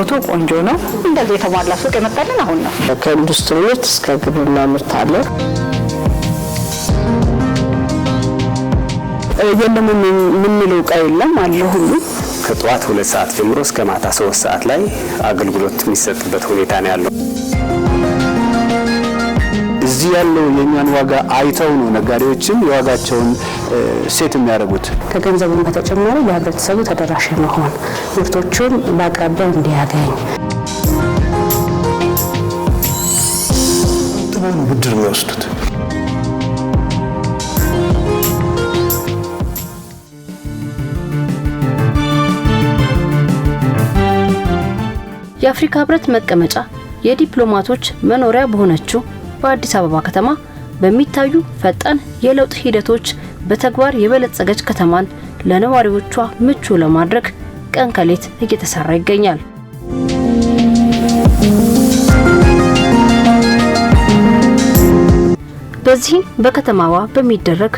አቅርቦቱ ቆንጆ ነው። እንደዚህ የተሟላ ሱቅ የመጣልን አሁን ነው። ከኢንዱስትሪ ምርት እስከ ግብርና ምርት አለ። የለም ምንለው ዕቃ የለም አለ ሁሉ። ከጠዋት 2 ሰዓት ጀምሮ እስከ ማታ 3 ሰዓት ላይ አገልግሎት የሚሰጥበት ሁኔታ ነው ያለው። እዚህ ያለው የኛን ዋጋ አይተው ነው ነጋዴዎችም የዋጋቸውን ሴት የሚያደርጉት። ከገንዘቡም በተጨማሪ ለህብረተሰቡ ተደራሽ መሆን ምርቶቹን በአቅራቢያው እንዲያገኝ ጥሩ ብድር የሚወስዱት የአፍሪካ ህብረት መቀመጫ የዲፕሎማቶች መኖሪያ በሆነችው በአዲስ አበባ ከተማ በሚታዩ ፈጣን የለውጥ ሂደቶች በተግባር የበለጸገች ከተማን ለነዋሪዎቿ ምቹ ለማድረግ ቀን ከሌት እየተሰራ ይገኛል። በዚህ በከተማዋ በሚደረግ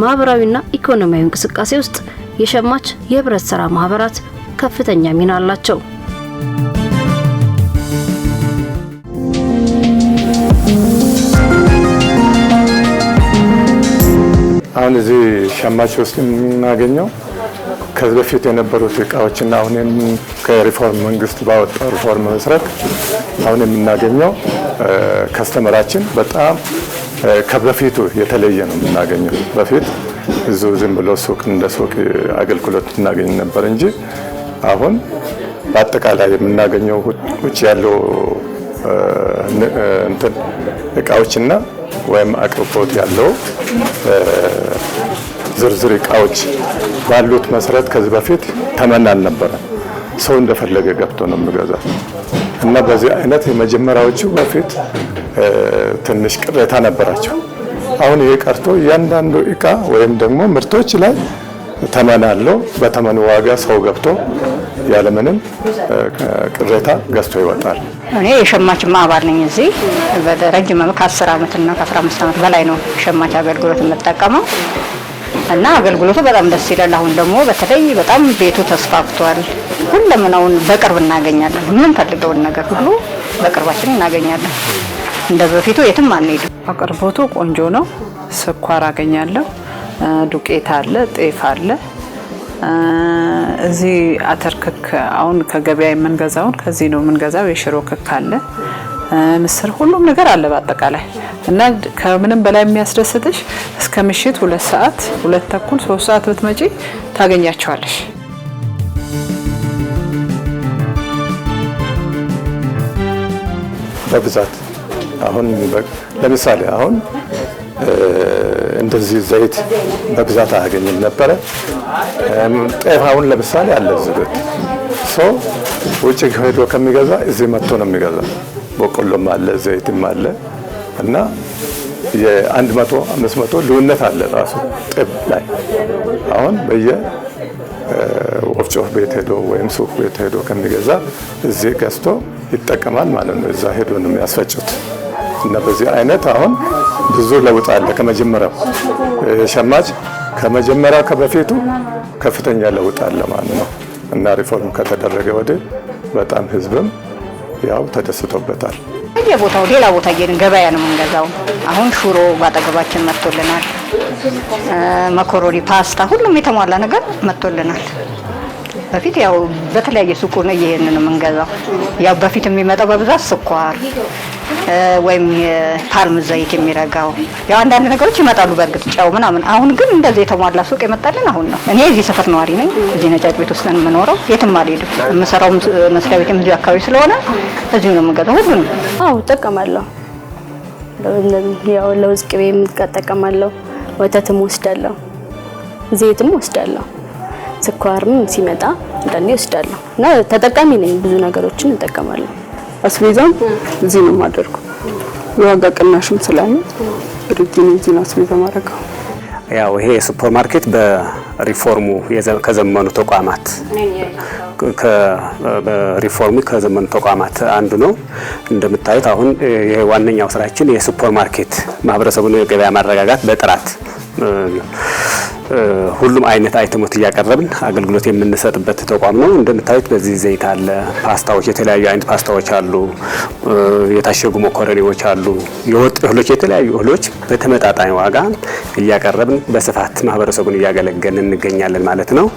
ማህበራዊና ኢኮኖሚያዊ እንቅስቃሴ ውስጥ የሸማች የህብረት ስራ ማህበራት ከፍተኛ ሚና አላቸው። አሁን እዚህ ሸማች ውስጥ የምናገኘው ከዚህ በፊት የነበሩት እቃዎችና አሁን ከሪፎርም መንግስት ባወጣው ሪፎርም መሰረት አሁን የምናገኘው ከስተመራችን በጣም ከበፊቱ የተለየ ነው የምናገኘው። በፊት ዝም ብሎ ሱቅ እንደ ሱቅ አገልግሎት እናገኝ ነበር እንጂ አሁን በአጠቃላይ የምናገኘው ውጭ ያለው እቃዎችና ወይም አቅርቦት ያለው ዝርዝር እቃዎች ባሉት መሰረት ከዚህ በፊት ተመን አልነበረ። ሰው እንደፈለገ ገብቶ ነው የሚገዛው እና በዚህ አይነት የመጀመሪያዎቹ በፊት ትንሽ ቅሬታ ነበራቸው። አሁን ይሄ ቀርቶ እያንዳንዱ እቃ ወይም ደግሞ ምርቶች ላይ ተመን አለው። በተመኑ ዋጋ ሰው ገብቶ ያለምንም ቅሬታ ገዝቶ ይወጣል። እኔ የሸማች ማህበር ነኝ። እዚህ በረጅም ከ10 አመት እና ከ15 አመት በላይ ነው ሸማች አገልግሎት የምጠቀመው እና አገልግሎቱ በጣም ደስ ይላል። አሁን ደግሞ በተለይ በጣም ቤቱ ተስፋፍቷል። ሁሉንም በቅርብ እናገኛለን። ምን ፈልገውን ነገር ሁሉ በቅርባችን እናገኛለን። እንደ በፊቱ የትም አንሄድም። አቅርቦቱ ቆንጆ ነው። ስኳር አገኛለሁ፣ ዱቄት አለ፣ ጤፍ አለ። እዚህ አተር ክክ አሁን ከገበያ የምንገዛውን ከዚህ ነው የምንገዛው። የሽሮ ክክ አለ፣ ምስር፣ ሁሉም ነገር አለ በአጠቃላይ እና ከምንም በላይ የሚያስደስትሽ እስከ ምሽት 2 ሰዓት 2 ተኩል 3 ሰዓት ብትመጪ ታገኛቸዋለሽ። በብዛት አሁን ለምሳሌ አሁን እንደዚህ ዘይት በብዛት አያገኝም ነበረ። ጤፍ አሁን ለምሳሌ አለ ዝግት ሰው ውጭ ሄዶ ከሚገዛ እዚህ መጥቶ ነው የሚገዛ። በቆሎም አለ፣ ዘይትም አለ እና የ100 500 ልዩነት አለ ራሱ ጤፍ ላይ። አሁን ወፍጮ ቤት ሄዶ ወይም ሱቅ ቤት ሄዶ ከሚገዛ እዚህ ገዝቶ ይጠቀማል ማለት ነው። እዛ ሄዶ ነው የሚያስፈጩት እና በዚህ አይነት አሁን ብዙ ለውጥ አለ። ከመጀመሪያው ሸማች ከመጀመሪያው ከበፊቱ ከፍተኛ ለውጥ አለ ማለት ነው እና ሪፎርም ከተደረገ ወዲህ በጣም ህዝብም ያው ተደስቶበታል። በየቦታው ሌላ ቦታ እየሄድን ገበያ ነው የምንገዛው። አሁን ሽሮ ባጠገባችን መጥቶልናል። መኮሮኒ፣ ፓስታ፣ ሁሉም የተሟላ ነገር መጥቶልናል። በፊት ያው በተለያየ ሱቅ ነው እየሄድን ነው የምንገዛው። ያው በፊት የሚመጣው በብዛት ስኳር ወይም የፓልም ዘይት የሚረጋው ያው አንዳንድ ነገሮች ይመጣሉ በእርግጥ ጨው ምናምን። አሁን ግን እንደዚህ የተሟላ ሱቅ የመጣልን አሁን ነው። እኔ እዚህ ሰፈር ነዋሪ ነኝ። እዚህ ነጫጭ ቤት ውስጥ ነው የምኖረው። የትም አልሄድም። የምሰራው መስሪያ ቤትም እዚህ አካባቢ ስለሆነ እዚሁ ነው የምገዛው ሁሉንም። አዎ እጠቀማለሁ። ያው ለውዝ ቅቤም እጠቀማለሁ፣ ወተትም ወስዳለሁ፣ ዘይትም ወስዳለሁ፣ ስኳርም ሲመጣ እንደኔ ወስዳለሁ እና ተጠቃሚ ነኝ። ብዙ ነገሮችን እጠቀማለሁ። አስቤዛም እዚህ ነው የማደርገው። የዋጋ ቅናሽም ስላለ ድርጅት እዚህ ነው አስቤዛ ማድረገው። ያው ይሄ ሱፐር ማርኬት በሪፎርሙ ከዘመኑ ተቋማት በሪፎርሙ ከዘመኑ ተቋማት አንዱ ነው። እንደምታዩት አሁን የዋነኛው ስራችን የሱፐር ማርኬት ማህበረሰቡን የገበያ ማረጋጋት በጥራት ሁሉም አይነት አይተሞች እያቀረብን አገልግሎት የምንሰጥበት ተቋም ነው። እንደምታዩት በዚህ ዘይት አለ፣ ፓስታዎች፣ የተለያዩ አይነት ፓስታዎች አሉ፣ የታሸጉ መኮረኒዎች አሉ፣ የወጥ እህሎች፣ የተለያዩ እህሎች በተመጣጣኝ ዋጋ እያቀረብን በስፋት ማህበረሰቡን እያገለገልን እንገኛለን ማለት ነው።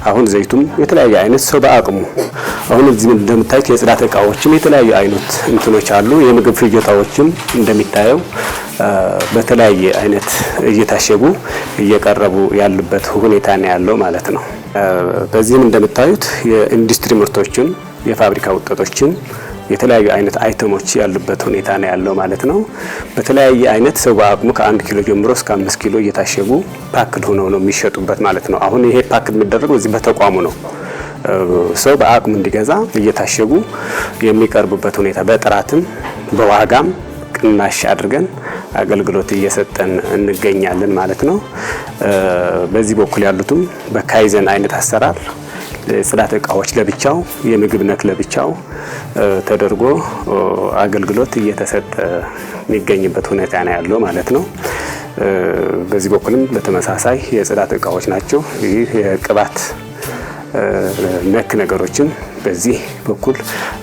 አሁን ዘይቱም የተለያየ አይነት ሰው በአቅሙ አሁን እዚህ እንደምታዩት የጽዳት እቃዎችም የተለያዩ አይነት እንትኖች አሉ። የምግብ ፍጆታዎችም እንደሚታየው በተለያየ አይነት እየታሸጉ እየቀረቡ ያሉበት ሁኔታ ነው ያለው ማለት ነው። በዚህም እንደምታዩት የኢንዱስትሪ ምርቶችን፣ የፋብሪካ ውጤቶችን፣ የተለያዩ አይነት አይተሞች ያሉበት ሁኔታ ነው ያለው ማለት ነው። በተለያየ አይነት ሰው በአቅሙ ከ1 ኪሎ ጀምሮ እስከ 5 ኪሎ እየታሸጉ ፓክድ ሆነው ነው የሚሸጡበት ማለት ነው። አሁን ይሄ ፓክድ የሚደረገው እዚህ በተቋሙ ነው። ሰው በአቅሙ እንዲገዛ እየታሸጉ የሚቀርቡበት ሁኔታ በጥራትም በዋጋም ቅናሽ አድርገን አገልግሎት እየሰጠን እንገኛለን ማለት ነው። በዚህ በኩል ያሉትም በካይዘን አይነት አሰራር ጽዳት እቃዎች ለብቻው፣ የምግብ ነክ ለብቻው ተደርጎ አገልግሎት እየተሰጠ የሚገኝበት ሁኔታ ነው ያለው ማለት ነው። በዚህ በኩልም በተመሳሳይ የጽዳት እቃዎች ናቸው። ይህ የቅባት ነክ ነገሮችን በዚህ በኩል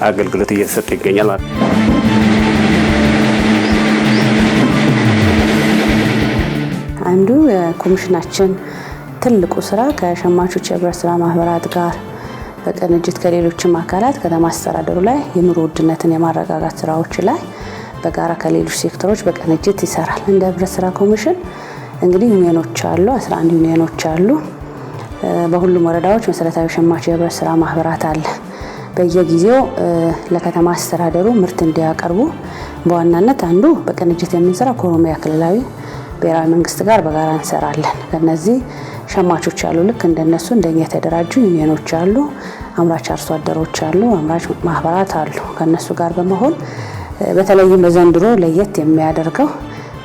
አገልግሎት እየተሰጠ ይገኛል ማለት ነው። አንዱ የኮሚሽናችን ትልቁ ስራ ከሸማቾች ህብረት ስራ ማህበራት ጋር በቅንጅት ከሌሎችም አካላት ከተማ አስተዳደሩ ላይ የኑሮ ውድነትን የማረጋጋት ስራዎች ላይ በጋራ ከሌሎች ሴክተሮች በቅንጅት ይሰራል። እንደ ህብረት ስራ ኮሚሽን እንግዲህ ዩኒየኖች አሉ፣ 11 ዩኒየኖች አሉ። በሁሉም ወረዳዎች መሰረታዊ ሸማች የህብረት ስራ ማህበራት አለ። በየጊዜው ለከተማ አስተዳደሩ ምርት እንዲያቀርቡ በዋናነት አንዱ በቅንጅት የምንሰራው ከኦሮሚያ ክልላዊ ብሔራዊ መንግስት ጋር በጋራ እንሰራለን። ከነዚህ ሸማቾች አሉ፣ ልክ እንደነሱ እንደኛ የተደራጁ ዩኒየኖች አሉ፣ አምራች አርሶ አደሮች አሉ፣ አምራች ማህበራት አሉ። ከነሱ ጋር በመሆን በተለይም በዘንድሮ ለየት የሚያደርገው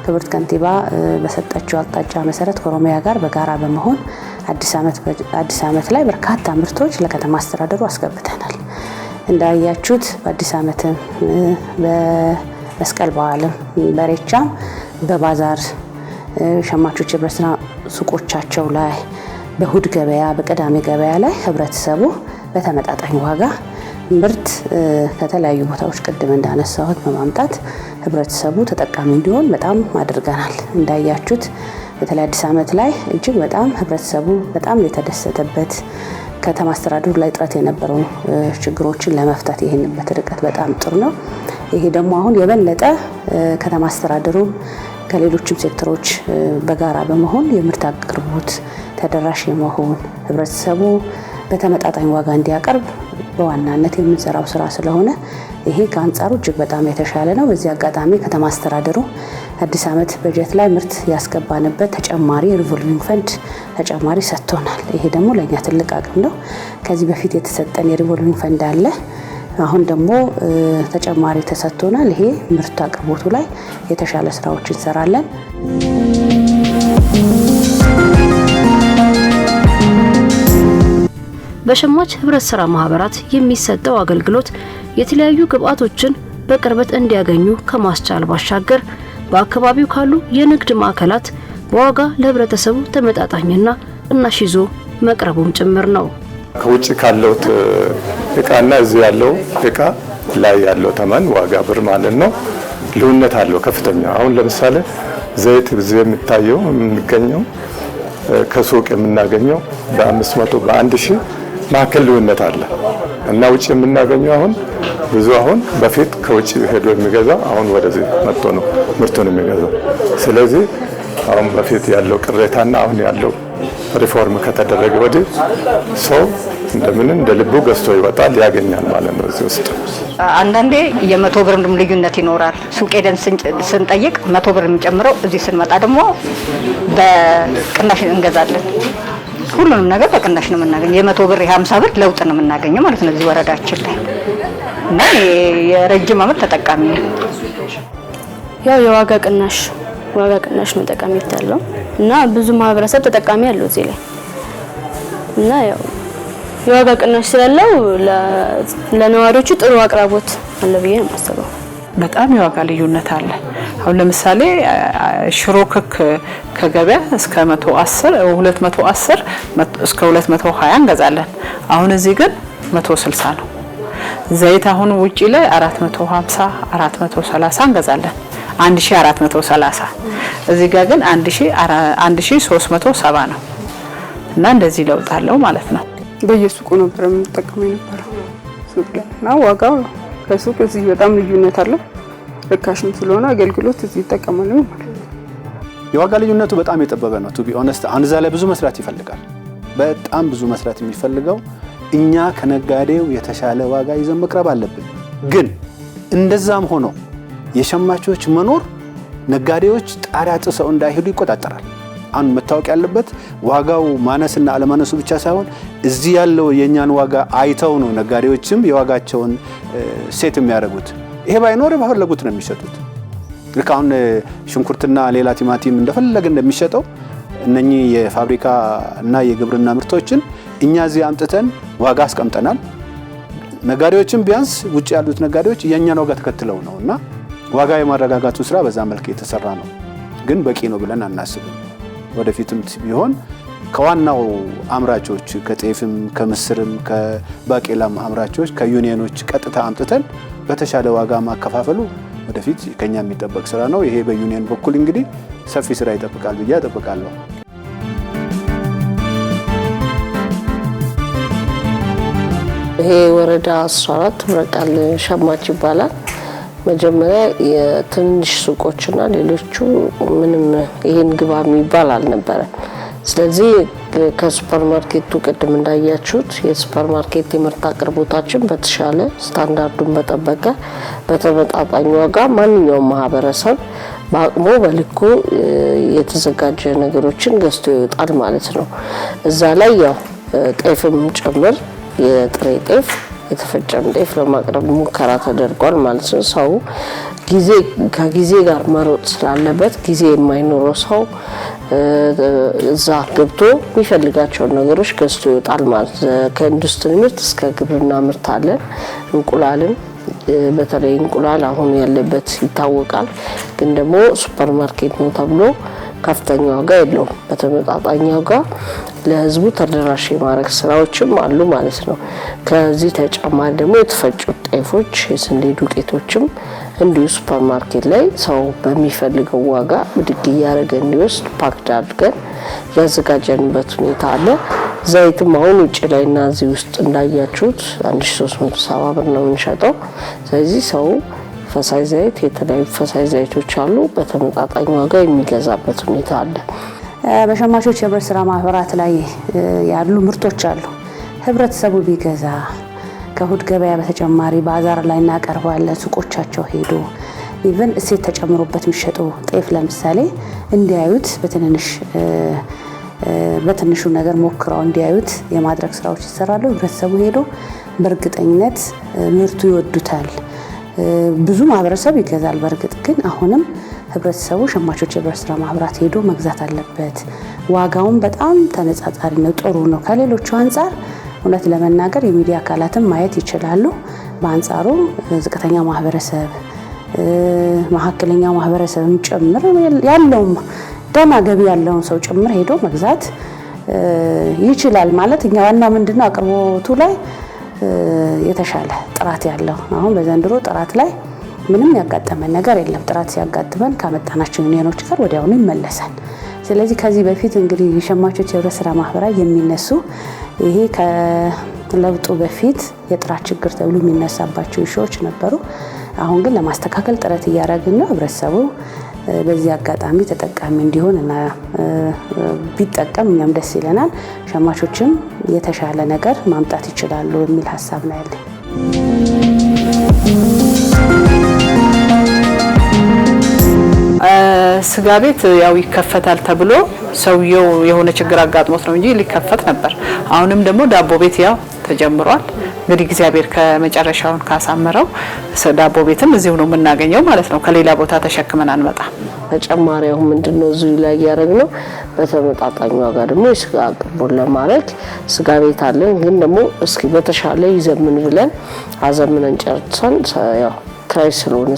ክብርት ከንቲባ በሰጠችው አቅጣጫ መሰረት ከኦሮሚያ ጋር በጋራ በመሆን አዲስ ዓመት ላይ በርካታ ምርቶች ለከተማ አስተዳደሩ አስገብተናል። እንዳያችሁት በአዲስ ዓመትም በመስቀል በዓልም በሬቻም በባዛር ሸማቾች ህብረት ስራ ሱቆቻቸው ላይ በእሁድ ገበያ በቅዳሜ ገበያ ላይ ህብረተሰቡ በተመጣጣኝ ዋጋ ምርት ከተለያዩ ቦታዎች ቅድም እንዳነሳሁት በማምጣት ህብረተሰቡ ተጠቃሚ እንዲሆን በጣም አድርገናል። እንዳያችሁት በተለይ አዲስ ዓመት ላይ እጅግ በጣም ህብረተሰቡ በጣም የተደሰተበት ከተማ አስተዳደሩ ላይ ጥረት የነበረው ችግሮችን ለመፍታት ይሄንበት ርቀት በጣም ጥሩ ነው። ይሄ ደግሞ አሁን የበለጠ ከተማ አስተዳደሩ ከሌሎችም ሴክተሮች በጋራ በመሆን የምርት አቅርቦት ተደራሽ የመሆን ህብረተሰቡ በተመጣጣኝ ዋጋ እንዲያቀርብ በዋናነት የምንሰራው ስራ ስለሆነ ይሄ ከአንጻሩ እጅግ በጣም የተሻለ ነው። በዚህ አጋጣሚ ከተማ አስተዳደሩ አዲስ ዓመት በጀት ላይ ምርት ያስገባንበት ተጨማሪ ሪቮልቪንግ ፈንድ ተጨማሪ ሰጥቶናል። ይሄ ደግሞ ለኛ ትልቅ አቅም ነው። ከዚህ በፊት የተሰጠን የሪቮልቪንግ ፈንድ አለ፣ አሁን ደግሞ ተጨማሪ ተሰጥቶናል። ይሄ ምርት አቅርቦቱ ላይ የተሻለ ስራዎች እንሰራለን። በሸማች ህብረት ስራ ማህበራት የሚሰጠው አገልግሎት የተለያዩ ግብአቶችን በቅርበት እንዲያገኙ ከማስቻል ባሻገር በአካባቢው ካሉ የንግድ ማዕከላት በዋጋ ለህብረተሰቡ ተመጣጣኝና ቅናሽ ይዞ መቅረቡም ጭምር ነው። ከውጭ ካለው እቃና እዚህ ያለው እቃ ላይ ያለው ተመን ዋጋ ብር ማለት ነው ልዩነት አለው ከፍተኛ። አሁን ለምሳሌ ዘይት እዚህ የሚታየው የሚገኘው ከሱቅ የምናገኘው በ500 በ1000 ማከል ልዩነት አለ እና ውጭ የምናገኘው አሁን ብዙ አሁን በፊት ከውጭ ሄዶ የሚገዛው አሁን ወደዚህ መጥቶ ነው ምርቱን የሚገዛው። ስለዚህ አሁን በፊት ያለው ቅሬታና አሁን ያለው ሪፎርም ከተደረገ ወዲህ ሰው እንደምን እንደ ልቡ ገዝቶ ይወጣል ያገኛል ማለት ነው። እዚህ ውስጥ አንዳንዴ የ100 ብር ልዩነት ይኖራል። ሱቅ ሄደን ስንጠይቅ 100 ብር የሚጨምረው እዚህ ስንመጣ ደግሞ በቅናሽ እንገዛለን። ሁሉንም ነገር በቅናሽ ነው የምናገኘው። የ100 ብር የ50 ብር ለውጥ ነው የምናገኘው ማለት ነው እዚህ ወረዳችን ላይ እና የረጅም ዓመት ተጠቃሚ ነው። ያው የዋጋ ቅናሽ ነው ጠቀሜታ ያለው እና ብዙ ማህበረሰብ ተጠቃሚ ያለው እዚህ ላይ እና ያው የዋጋ ቅናሽ ስላለው ለነዋሪዎቹ ጥሩ አቅራቦት አለ ብዬ ነው የማስበው። በጣም የዋጋ ልዩነት አለ። አሁን ለምሳሌ ሽሮ ክክ ከገበያ እስከ 110 210 እስከ 220 እንገዛለን። አሁን እዚህ ግን 160 ነው። ዘይት አሁን ውጪ ላይ 450 430 እንገዛለን 1430 እዚህ ጋር ግን 1370 ነው እና እንደዚህ ለውጥ አለው ማለት ነው። በየሱቁ ነበር የምንጠቀመው የነበረው ሱቅ ላይ እና ዋጋው ከሱቅ እዚህ በጣም ልዩነት አለው። ርካሽም ስለሆነ አገልግሎት እዚህ ይጠቀማሉ ማለት ነው። የዋጋ ልዩነቱ በጣም የጠበበ ነው። ቱ ቢ ኦነስት አሁን እዛ ላይ ብዙ መስራት ይፈልጋል። በጣም ብዙ መስራት የሚፈልገው እኛ ከነጋዴው የተሻለ ዋጋ ይዘን መቅረብ አለብን። ግን እንደዛም ሆኖ የሸማቾች መኖር ነጋዴዎች ጣሪያ ጥሰው እንዳይሄዱ ይቆጣጠራል። አሁን መታወቅ ያለበት ዋጋው ማነስና አለማነሱ ብቻ ሳይሆን እዚህ ያለው የኛን ዋጋ አይተው ነው ነጋዴዎችም የዋጋቸውን ሴት የሚያደርጉት። ይሄ ባይኖር በፈለጉት ነው የሚሸጡት። ልክ አሁን ሽንኩርትና ሌላ ቲማቲም እንደፈለገ እንደሚሸጠው እነኚህ የፋብሪካ እና የግብርና ምርቶችን እኛ እዚህ አምጥተን ዋጋ አስቀምጠናል። ነጋዴዎችም ቢያንስ ውጭ ያሉት ነጋዴዎች የኛን ዋጋ ተከትለው ነውና ዋጋ የማረጋጋቱ ስራ በዛ መልክ የተሰራ ነው። ግን በቂ ነው ብለን አናስብም። ወደፊትም ቢሆን ከዋናው አምራቾች ከጤፍም ከምስርም ከባቄላም አምራቾች ከዩኒየኖች ቀጥታ አምጥተን በተሻለ ዋጋ ማከፋፈሉ ወደፊት ከኛ የሚጠበቅ ስራ ነው። ይሄ በዩኒየን በኩል እንግዲህ ሰፊ ስራ ይጠብቃል ብዬ አጠብቃለሁ። ይሄ ወረዳ 14 ምረቃል ሸማች ይባላል። መጀመሪያ የትንሽ ሱቆችና ሌሎቹ ምንም ይሄን ግባ የሚባል አልነበረ። ስለዚህ ከሱፐር ማርኬቱ ቅድም እንዳያችሁት የሱፐር ማርኬት የምርት አቅርቦታችን በተሻለ ስታንዳርዱን በጠበቀ በተመጣጣኝ ዋጋ ማንኛውም ማህበረሰብ በአቅሙ በልኩ የተዘጋጀ ነገሮችን ገዝቶ ይወጣል ማለት ነው። እዛ ላይ ያው ጤፍም ጭምር የጥሬ ጤፍ የተፈጨም ጤፍ ለማቅረብ ሙከራ ተደርጓል ማለት ነው። ሰው ከጊዜ ጋር መሮጥ ስላለበት ጊዜ የማይኖረው ሰው እዛ ገብቶ የሚፈልጋቸውን ነገሮች ገዝቶ ይወጣል ማለት ነው። ከኢንዱስትሪ ምርት እስከ ግብርና ምርት አለ። እንቁላልም በተለይ እንቁላል አሁን ያለበት ይታወቃል። ግን ደግሞ ሱፐር ማርኬት ነው ተብሎ ከፍተኛ ዋጋ የለውም። በተመጣጣኝ ዋጋ ለህዝቡ ተደራሽ የማድረግ ስራዎችም አሉ ማለት ነው። ከዚህ ተጨማሪ ደግሞ የተፈጩ ጤፎች፣ የስንዴ ዱቄቶችም እንዲሁ ሱፐር ማርኬት ላይ ሰው በሚፈልገው ዋጋ ብድግ እያደረገ እንዲወስድ ፓክድ አድርገን ያዘጋጀንበት ሁኔታ አለ። ዘይትም አሁን ውጭ ላይና እዚህ ውስጥ እንዳያችሁት 1370 ብር ነው የምንሸጠው። ስለዚህ ሰው ፈሳሽ ዘይት የተለያዩ ፈሳሽ ዘይቶች አሉ በተመጣጣኝ ዋጋ የሚገዛበት ሁኔታ አለ። በሸማቾች ህብረት ስራ ማህበራት ላይ ያሉ ምርቶች አሉ። ህብረተሰቡ ቢገዛ ከእሁድ ገበያ በተጨማሪ ባዛር ላይ እናቀርባለን። ሱቆቻቸው ሄዶ ኢቭን እሴት ተጨምሮበት የሚሸጡ ጤፍ ለምሳሌ እንዲያዩት በትንሹ ነገር ሞክረው እንዲያዩት የማድረግ ስራዎች ይሰራሉ። ህብረተሰቡ ሄዶ በእርግጠኝነት ምርቱ ይወዱታል። ብዙ ማህበረሰብ ይገዛል። በእርግጥ ግን አሁንም ህብረተሰቡ ሸማቾች ህብረት ስራ ማህበራት ሄዶ መግዛት አለበት። ዋጋውን በጣም ተነጻጻሪ ነው፣ ጥሩ ነው። ከሌሎቹ አንፃር እውነት ለመናገር የሚዲያ አካላትም ማየት ይችላሉ። በአንጻሩ ዝቅተኛ ማህበረሰብ፣ መካከለኛ ማህበረሰብም ጭምር ያለውም ደህና ገቢ ያለውን ሰው ጭምር ሄዶ መግዛት ይችላል ማለት እኛ ዋናው ምንድነው አቅርቦቱ ላይ የተሻለ ጥራት ያለው አሁን በዘንድሮ ጥራት ላይ ምንም ያጋጠመን ነገር የለም። ጥራት ሲያጋጥመን ካመጣናቸው ዩኒየኖች ጋር ወዲያውኑ ይመለሳል። ስለዚህ ከዚህ በፊት እንግዲህ የሸማቾች ህብረት ስራ ማህበራት የሚነሱ ይሄ ከለውጡ በፊት የጥራት ችግር ተብሎ የሚነሳባቸው ኢሹዎች ነበሩ። አሁን ግን ለማስተካከል ጥረት እያደረግን ነው። ህብረተሰቡ በዚህ አጋጣሚ ተጠቃሚ እንዲሆን እና ቢጠቀም እኛም ደስ ይለናል። ሸማቾችም የተሻለ ነገር ማምጣት ይችላሉ የሚል ሀሳብ ነው ያለኝ። ስጋ ቤት ያው ይከፈታል ተብሎ ሰውየው የሆነ ችግር አጋጥሞት ነው እንጂ ሊከፈት ነበር። አሁንም ደግሞ ዳቦ ቤት ያው ተጀምሯል። እንግዲህ እግዚአብሔር ከመጨረሻውን ካሳመረው ዳቦ ቤትም እዚሁ ነው የምናገኘው ማለት ነው። ከሌላ ቦታ ተሸክመን አንመጣም። ተጨማሪው ምንድነው እዚሁ ላይ ያደረግነው በተመጣጣኝ ዋጋ ደግሞ የስጋ አቅርቦት ለማድረግ ስጋ ቤት አለን። ግን ደግሞ እስኪ በተሻለ ይዘምን ብለን አዘምነን ጨርሰን ያው በክራይ ስለሆነ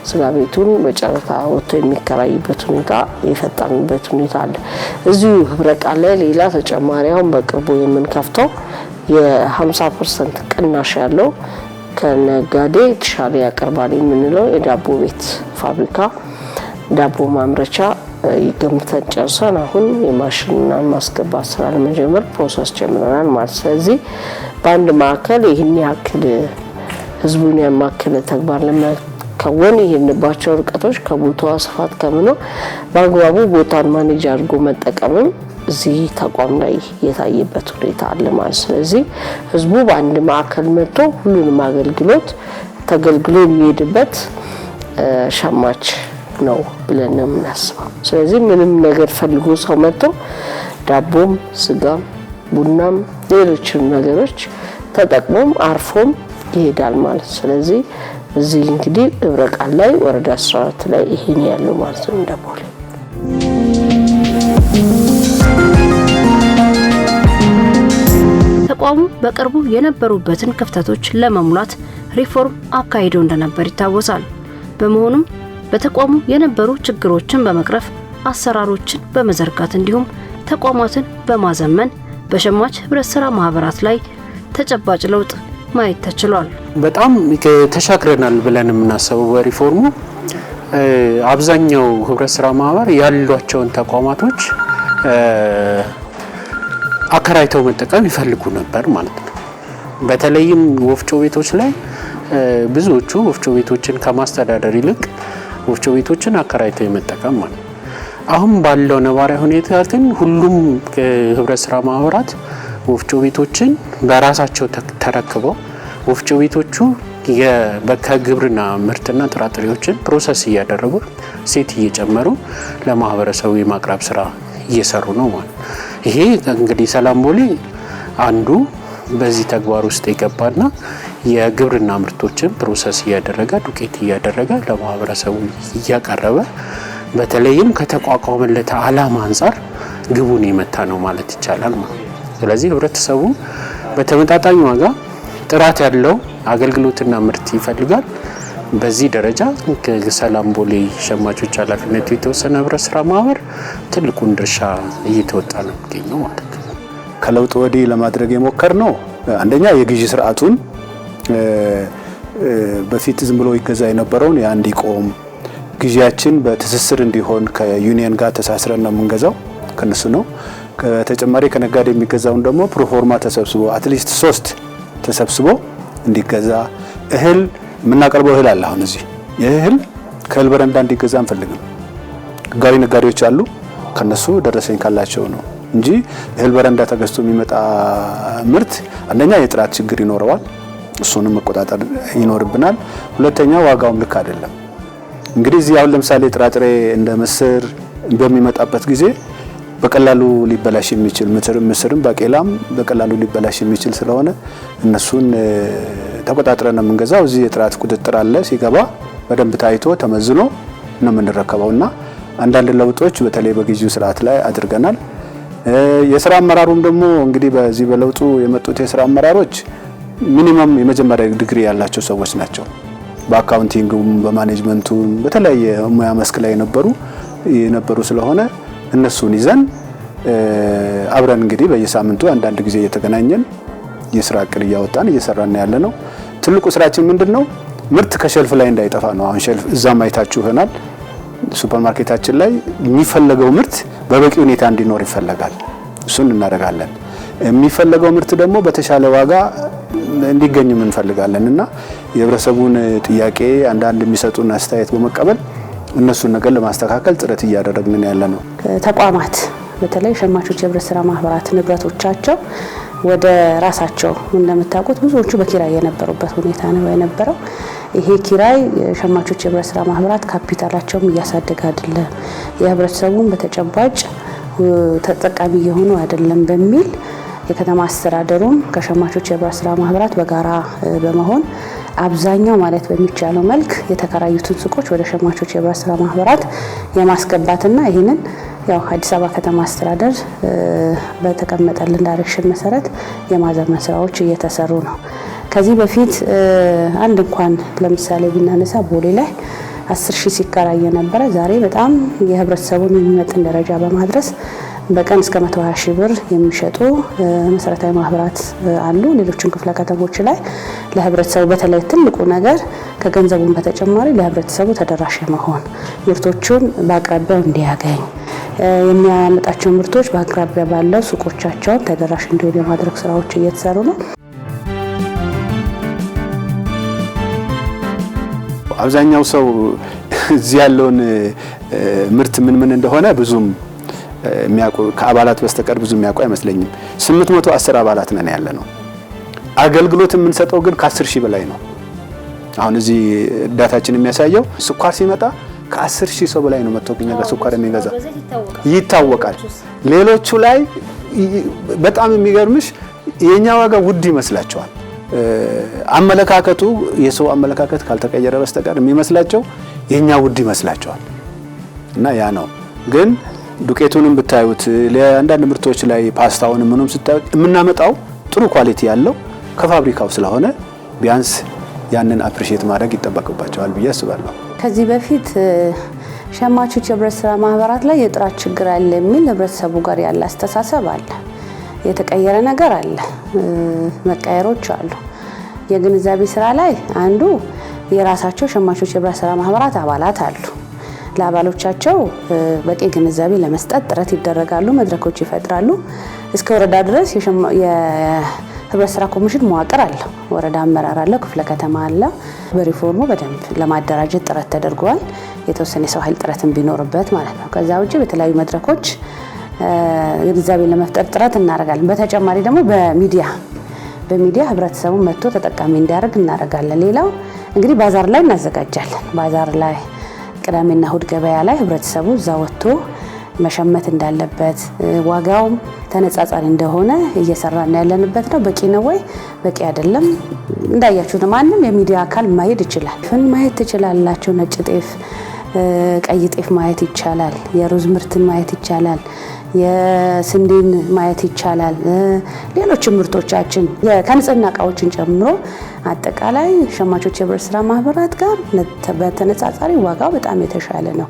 ስጋ ቤቱን በጨረታ ወጥቶ የሚከራይበት ሁኔታ የፈጠንበት ሁኔታ አለ። እዚሁ ህብረት ቃል ላይ ሌላ ተጨማሪ አሁን በቅርቡ የምንከፍተው የ50% ቅናሽ ያለው ከነጋዴ ተሻለ ያቀርባል የምንለው የዳቦ ቤት ፋብሪካ ዳቦ ማምረቻ ይገምተን ጨርሰን አሁን የማሽንና ማስገባት ስራ ለመጀመር ፕሮሰስ ጀምረናል ማለት። ስለዚህ በአንድ ማዕከል ይህን ያክል ህዝቡን ያማከለ ተግባር ለማከናወን ይሄንባቸው ርቀቶች ከቦታው ስፋት ከምኖ በአግባቡ ቦታን ማኔጅ አድርጎ መጠቀምም እዚህ ተቋም ላይ የታየበት ሁኔታ አለ ማለት። ስለዚህ ህዝቡ በአንድ ማዕከል መጥቶ ሁሉንም አገልግሎት ተገልግሎ የሚሄድበት ሸማች ነው ብለን ነው የምናስበው። ስለዚህ ምንም ነገር ፈልጎ ሰው መጥቶ ዳቦም ስጋም ቡናም ሌሎችም ነገሮች ተጠቅሞም አርፎም ይሄዳል ማለት። ስለዚህ እዚህ እንግዲህ ህብረት ቃል ላይ ወረዳ 14 ላይ ይሄን ያለው ማለት ነው እንደቦሌ። ተቋሙ በቅርቡ የነበሩበትን ክፍተቶች ለመሙላት ሪፎርም አካሂዶ እንደነበር ይታወሳል። በመሆኑም በተቋሙ የነበሩ ችግሮችን በመቅረፍ አሰራሮችን በመዘርጋት እንዲሁም ተቋማትን በማዘመን በሸማች ህብረት ስራ ማህበራት ላይ ተጨባጭ ለውጥ ማየት ተችሏል። በጣም ተሻክረናል ብለን የምናስበው በሪፎርሙ አብዛኛው ህብረት ስራ ማህበር ያሏቸውን ተቋማቶች አከራይተው መጠቀም ይፈልጉ ነበር ማለት ነው። በተለይም ወፍጮ ቤቶች ላይ ብዙዎቹ ወፍጮ ቤቶችን ከማስተዳደር ይልቅ ወፍጮ ቤቶችን አከራይተው መጠቀም ማለት ነው። አሁን ባለው ነባራዊ ሁኔታ ግን ሁሉም ህብረት ስራ ማህበራት ወፍጮ ቤቶችን በራሳቸው ተረክበው ወፍጮ ቤቶቹ ከግብርና ምርትና ጥራጥሬዎችን ፕሮሰስ እያደረጉ ሴት እየጨመሩ ለማህበረሰቡ የማቅረብ ስራ እየሰሩ ነው ማለት። ይሄ እንግዲህ ሰላም ቦሌ አንዱ በዚህ ተግባር ውስጥ የገባና የግብርና ምርቶችን ፕሮሰስ እያደረገ ዱቄት እያደረገ ለማህበረሰቡ እያቀረበ በተለይም ከተቋቋመለት ዓላማ አንፃር ግቡን የመታ ነው ማለት ይቻላል ማለት። ስለዚህ ህብረተሰቡ በተመጣጣኝ ዋጋ ጥራት ያለው አገልግሎትና ምርት ይፈልጋል። በዚህ ደረጃ ከሰላም ቦሌ ሸማቾች ኃላፊነቱ የተወሰነ ህብረት ስራ ማህበር ትልቁን ድርሻ እየተወጣ ነው የሚገኘው ማለት ነው። ከለውጥ ወዲህ ለማድረግ የሞከር ነው አንደኛ የግዢ ስርዓቱን በፊት ዝም ብሎ ይገዛ የነበረውን ያን እንዲቆም ግዢያችን በትስስር እንዲሆን ከዩኒየን ጋር ተሳስረን ነው የምንገዛው ከነሱ ነው። ከተጨማሪ ከነጋዴ የሚገዛውን ደግሞ ፕሮፎርማ ተሰብስቦ አትሊስት 3 ተሰብስቦ እንዲገዛ እህል የምናቀርበው እህል አለ። አሁን እዚህ የእህል ከእህል በረንዳ እንዲገዛ አንፈልግም። ህጋዊ ነጋዴዎች አሉ ከነሱ ደረሰኝ ካላቸው ነው እንጂ እህል በረንዳ ተገዝቶ የሚመጣ ምርት አንደኛ የጥራት ችግር ይኖረዋል፣ እሱንም መቆጣጠር ይኖርብናል። ሁለተኛ ዋጋውም ልክ አይደለም። እንግዲህ እዚህ አሁን ለምሳሌ ጥራጥሬ እንደ ምስር በሚመጣበት ጊዜ በቀላሉ ሊበላሽ የሚችል ምስርም ባቄላም በቀላሉ ሊበላሽ የሚችል ስለሆነ እነሱን ተቆጣጥረን ነው የምንገዛው። እዚህ የጥራት ቁጥጥር አለ። ሲገባ በደንብ ታይቶ ተመዝኖ ነው የምንረከበውና አንዳንድ ለውጦች በተለይ በግዢው ስርዓት ላይ አድርገናል። የስራ አመራሩም ደግሞ እንግዲህ በዚህ በለውጡ የመጡት የስራ አመራሮች ሚኒመም የመጀመሪያ ዲግሪ ያላቸው ሰዎች ናቸው። በአካውንቲንግም በማኔጅመንቱም በተለያየ ሙያ መስክ ላይ የነበሩ ስለሆነ እነሱን ይዘን አብረን እንግዲህ በየሳምንቱ አንዳንድ ጊዜ እየተገናኘን የስራ እቅድ እያወጣን እየሰራን ያለ ነው። ትልቁ ስራችን ምንድነው? ምርት ከሸልፍ ላይ እንዳይጠፋ ነው። አሁን ሸልፍ እዛም አይታችሁ ይሆናል። ሱፐርማርኬታችን ላይ የሚፈለገው ምርት በበቂ ሁኔታ እንዲኖር ይፈልጋል። እሱን እናደርጋለን። የሚፈለገው ምርት ደግሞ በተሻለ ዋጋ እንዲገኝ እንፈልጋለን እና የህብረተሰቡን ጥያቄ አንዳንድ የሚሰጡን አስተያየት በመቀበል እነሱን ነገር ለማስተካከል ጥረት እያደረግን ያለ ነው። ተቋማት በተለይ ሸማቾች የህብረት ስራ ማህበራት ንብረቶቻቸው ወደ ራሳቸው እንደምታውቁት ብዙዎቹ በኪራይ የነበሩበት ሁኔታ ነው የነበረው። ይሄ ኪራይ ሸማቾች የህብረት ስራ ማህበራት ካፒታላቸውም እያሳደገ አይደለም፣ የህብረተሰቡን በተጨባጭ ተጠቃሚ የሆኑ አይደለም በሚል የከተማ አስተዳደሩም ከሸማቾች የህብረት ስራ ማህበራት በጋራ በመሆን አብዛኛው ማለት በሚቻለው መልክ የተከራዩትን ሱቆች ወደ ሸማቾች የህብረት ስራ ማህበራት የማስገባትና ይህንን ያው አዲስ አበባ ከተማ አስተዳደር በተቀመጠልን ዳይሬክሽን መሰረት የማዘመን ስራዎች እየተሰሩ ነው። ከዚህ በፊት አንድ እንኳን ለምሳሌ ብናነሳ ቦሌ ላይ 10,000 ሲከራይ ነበረ። ዛሬ በጣም የህብረተሰቡን የሚመጥን ደረጃ በማድረስ በቀን እስከ 120,000 ብር የሚሸጡ መሰረታዊ ማህበራት አሉ። ሌሎችን ክፍለ ከተሞች ላይ ለህብረተሰቡ በተለይ ትልቁ ነገር ከገንዘቡን በተጨማሪ ለህብረተሰቡ ተደራሽ መሆን፣ ምርቶቹን በአቅራቢያው እንዲያገኝ፣ የሚያመጣቸው ምርቶች በአቅራቢያ ባለው ሱቆቻቸውን ተደራሽ እንዲሆኑ የማድረግ ስራዎች እየተሰሩ ነው። አብዛኛው ሰው እዚህ ያለውን ምርት ምን እንደሆነ ብዙም የሚያውቁ ከአባላት በስተቀር ብዙ የሚያውቁ አይመስለኝም። 810 አባላት ነን ያለ ነው። አገልግሎት የምንሰጠው ግን ከ10,000 በላይ ነው። አሁን እዚህ ዳታችን የሚያሳየው ስኳር ሲመጣ ከ10,000 ሰው በላይ ነው መጥቶ ከኛ ጋር ስኳር የሚገዛ ይታወቃል። ሌሎቹ ላይ በጣም የሚገርምሽ የኛ ዋጋ ውድ ይመስላቸዋል። አመለካከቱ የሰው አመለካከት ካልተቀየረ በስተቀር የሚመስላቸው የኛ ውድ ይመስላቸዋል። እና ያ ነው። ግን ዱቄቱንም ብታዩት ለአንዳንድ ምርቶች ላይ ፓስታውን ምንም ስታዩት የምናመጣው ጥሩ ኳሊቲ ያለው ከፋብሪካው ስለሆነ ቢያንስ ያንን አፕሪሺየት ማድረግ ይጠበቅባቸዋል ብዬ አስባለሁ። ከዚህ በፊት ሸማቾች የህብረት ስራ ማህበራት ላይ የጥራት ችግር አለ የሚል ህብረተሰቡ ጋር ያለ አስተሳሰብ አለ። የተቀየረ ነገር አለ፣ መቀየሮች አሉ። የግንዛቤ ስራ ላይ አንዱ የራሳቸው ሸማቾች የህብረት ስራ ማህበራት አባላት አሉ። ለአባሎቻቸው በቂ ግንዛቤ ለመስጠት ጥረት ይደረጋሉ፣ መድረኮች ይፈጥራሉ። እስከ ወረዳ ድረስ የህብረት ስራ ኮሚሽን መዋቅር አለ፣ ወረዳ አመራር አለ፣ ክፍለ ከተማ አለ። በሪፎርሙ በደንብ ለማደራጀት ጥረት ተደርጓል። የተወሰነ ሰው ኃይል ጥረትን ቢኖርበት ማለት ነው። ከዛ ውጪ በተለያዩ መድረኮች ግንዛቤ ለመፍጠር ጥረት እናደርጋለን። በተጨማሪ ደግሞ በሚዲያ ህብረተሰቡ መጥቶ ተጠቃሚ እንዲያደርግ እናደርጋለን። ሌላው እንግዲህ ባዛር ላይ እናዘጋጃለን። ባዛር ላይ ቅዳሜና እሁድ ገበያ ላይ ህብረተሰቡ እዛ ወጥቶ መሸመት እንዳለበት፣ ዋጋውም ተነጻጻሪ እንደሆነ እየሰራን ያለንበት ነው። በቂ ነው ወይ? በቂ አይደለም። እንዳያችሁት ማንም የሚዲያ አካል ማየት ይችላል። ፍን ማየት ትችላላችሁ። ነጭ ጤፍ፣ ቀይ ጤፍ ማየት ይቻላል። የሩዝ ምርትን ማየት ይቻላል። የስንዴን ማየት ይቻላል። ሌሎች ምርቶቻችን ከንጽህና እቃዎችን ጨምሮ አጠቃላይ ሸማቾች የህብረት ስራ ማህበራት ጋር በተነጻጻሪ ዋጋው በጣም የተሻለ ነው።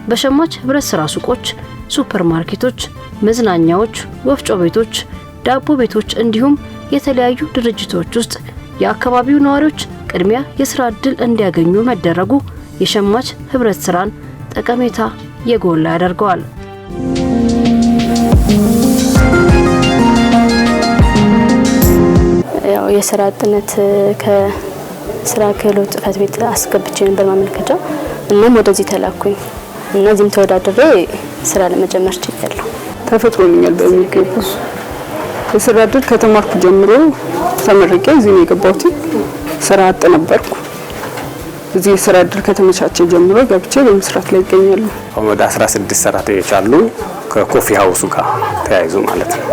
በሸማች ህብረት ስራ ሱቆች፣ ሱፐርማርኬቶች፣ መዝናኛዎች፣ ወፍጮ ቤቶች፣ ዳቦ ቤቶች እንዲሁም የተለያዩ ድርጅቶች ውስጥ የአካባቢው ነዋሪዎች ቅድሚያ የስራ ዕድል እንዲያገኙ መደረጉ የሸማች ህብረት ስራን ጠቀሜታ የጎላ ያደርገዋል። ያው የስራ አጥነት ከስራ ክህሎት ጽሕፈት ቤት አስገብቼ ነበር ማመልከቻ። እናም ወደዚህ ተላኩኝ እና እዚህም ተወዳድሬ ስራ ለመጀመር ችያለሁ። ተፈጥሮልኛል በሚገባ የስራ ዕድል ከተማርኩ ጀምሮ ተመርቄ እዚህ ነው የገባሁት። ስራ አጥ ነበርኩ። እዚህ የስራ ዕድል ከተመቻቸ ጀምሮ ገብቼ በመስራት ላይ ይገኛሉ። ወደ 16 ሰራተኞች አሉ ከኮፊ ሃውሱ ጋር ተያይዞ ማለት ነው።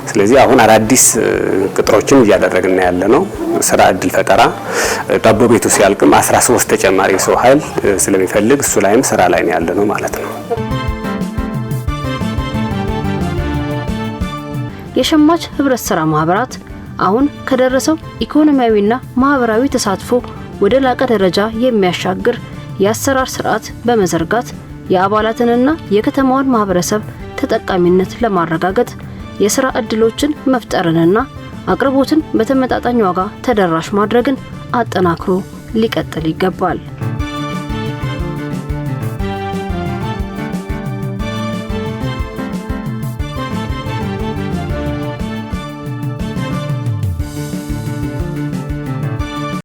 ስለዚህ አሁን አዳዲስ ቅጥሮችን እያደረግን ያለ ነው። ስራ ዕድል ፈጠራ ዳቦ ቤቱ ሲያልቅም 13 ተጨማሪ ሰው ኃይል ስለሚፈልግ እሱ ላይም ስራ ላይ ያለ ነው ማለት ነው። የሸማች ህብረት ስራ ማህበራት አሁን ከደረሰው ኢኮኖሚያዊና ማህበራዊ ተሳትፎ ወደ ላቀ ደረጃ የሚያሻግር የአሰራር ስርዓት በመዘርጋት የአባላትንና የከተማዋን ማህበረሰብ ተጠቃሚነት ለማረጋገጥ የስራ ዕድሎችን መፍጠርንና አቅርቦትን በተመጣጣኝ ዋጋ ተደራሽ ማድረግን አጠናክሮ ሊቀጥል ይገባል።